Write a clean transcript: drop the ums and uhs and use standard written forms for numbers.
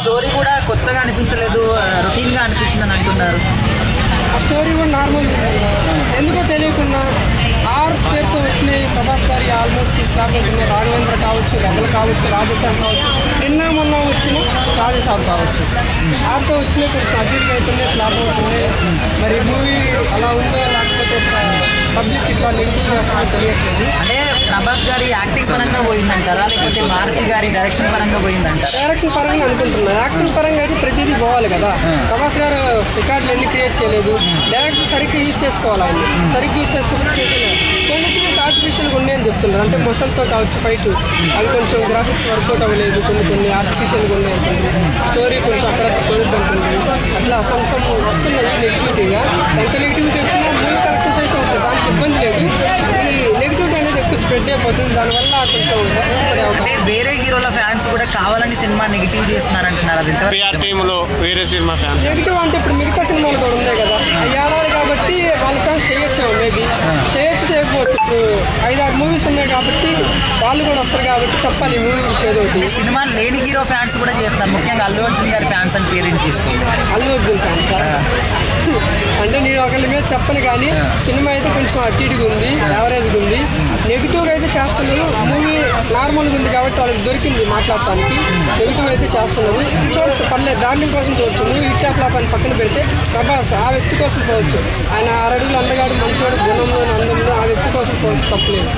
Story కూడా కొత్తగా అనిపించలేదు, రొటీన్గా అనిపించిందని అంటున్నారు. ఆ స్టోరీ కూడా నార్మల్ ఎందుకో తెలియకుండా ఆర్ పేరుతో వచ్చినాయి ప్రభాస్ గారి ఆల్మోస్ట్ ఫ్లాప్ అవుతున్నాయి. రాఘవేంద్ర కావచ్చు, రెబల్ కావచ్చు, రాజేశాబ్ కావచ్చు, నిన్న మొన్న వచ్చిన రాజేశాబ్ కావచ్చు, ఆర్తో వచ్చినాయి కొంచెం అడ్డీగా అవుతున్నాయి, ఫ్లాప్ అవుతున్నాయి. మరి మూవీ అలా ఉందో లేకపోతే పబ్లిక్ ఇట్లా నెగిటివ్ చేస్తుందో తెలియట్లేదు. అంటే ప్రభాస్ గారి యాక్టింగ్ పరంగా పోయిందంటారా, లేకపోతే మారుతి గారి డైరెక్షన్ పరంగా పోయిందంటారా? డైరెక్షన్ పరంగా అనుకుంటున్నా, యాక్టింగ్ పరంగా అయితే ప్రతిదీ పోవాలి కదా. ప్రభాస్ గారు రికార్డులు ఎన్ని క్రియేట్ చేయలేదు, డైరెక్ట్ సరిగ్గా యూజ్ చేసుకోవాలి. ఆయన సరిగ్గా యూజ్ చేసుకోవచ్చు. కొన్ని సీన్స్ ఆర్టిఫిషియల్గా ఉన్నాయని చెప్తున్నారు. అంటే మొసలతో కావచ్చు ఫైట్, అది కొంచెం గ్రాఫిక్స్ వర్కౌట్ అవ్వలేదు, కొన్ని ఆర్టిఫిషియల్గా ఉన్నాయి అంటుంది. స్టోరీ కొంచెం అక్కడ కొడుద్ది అంటుంది. అట్లా సంసం వస్తున్నాయి నెగిటివిటీగా. ఎంత నెగిటివిటీ వచ్చినా మూవీ కలెక్షన్స్ అయితే వస్తుంది, దానికి ఇబ్బంది లేదు. ఈ నెగిటివిటీ అనేది ఎక్కువ స్ప్రెడ్ అయిపోతుంది, దానివల్ల కొంచెం అంటే వేరే హీరోల ఫ్యాన్స్ కూడా కావాలని సినిమా నెగిటివ్ చేస్తున్నారంటున్నారు. అది టీంలో వేరే సినిమా ఫ్యాన్స్ నెగిటివ్ అంటే ఇప్పుడు మిగతా సినిమాలు కూడా ఉన్నాయి కదా, అవి ఆడాలి కాబట్టి వాళ్ళ ఫ్యాన్స్ చేయొచ్చు, మేబీ చేయొచ్చు, చేయకపోవచ్చు. ఇప్పుడు 5-6 మూవీస్ ఉన్నాయి కాబట్టి వాళ్ళు కూడా వస్తారు కాబట్టి చెప్పాలి ఈ మూవీ గురించి ఏదో ఒకటి. సినిమా లేని హీరో ఫ్యాన్స్ కూడా చేస్తున్నారు, ముఖ్యంగా అల్లు అర్జున్ గారి ఫ్యాన్స్ అని పేరు వినిపిస్తుంది. అల్లు అర్జున్ ఫ్యాన్స్ అంటే నేను ఒకళ్ళ మీద చెప్పను కానీ సినిమా అయితే కొంచెం అటు ఇటుగా ఉంది, యావరేజ్గా ఉంది. నెగిటివ్గా అయితే చేస్తున్నారు. మూవీ నార్మల్గా ఉంది కాబట్టి వాళ్ళకి దొరికింది మాట్లాడటానికి. నెగిటివ్ అయితే చేస్తున్నారు, చూడొచ్చు, పర్లేదు. డార్లింగ్ కోసం చూడొచ్చు. మూవీ హిట్ ఆఫ్ ఫ్లాప్ అని పక్కన పెడితే ప్రభాస్ ఆ వ్యక్తి కోసం పోవచ్చు. ఆయన 6 అడుగులు అందగాడు, మంచివాడు, గుణంలో, అందంలో, ఆ వ్యక్తి కోసం పోవచ్చు, తప్పలేదు.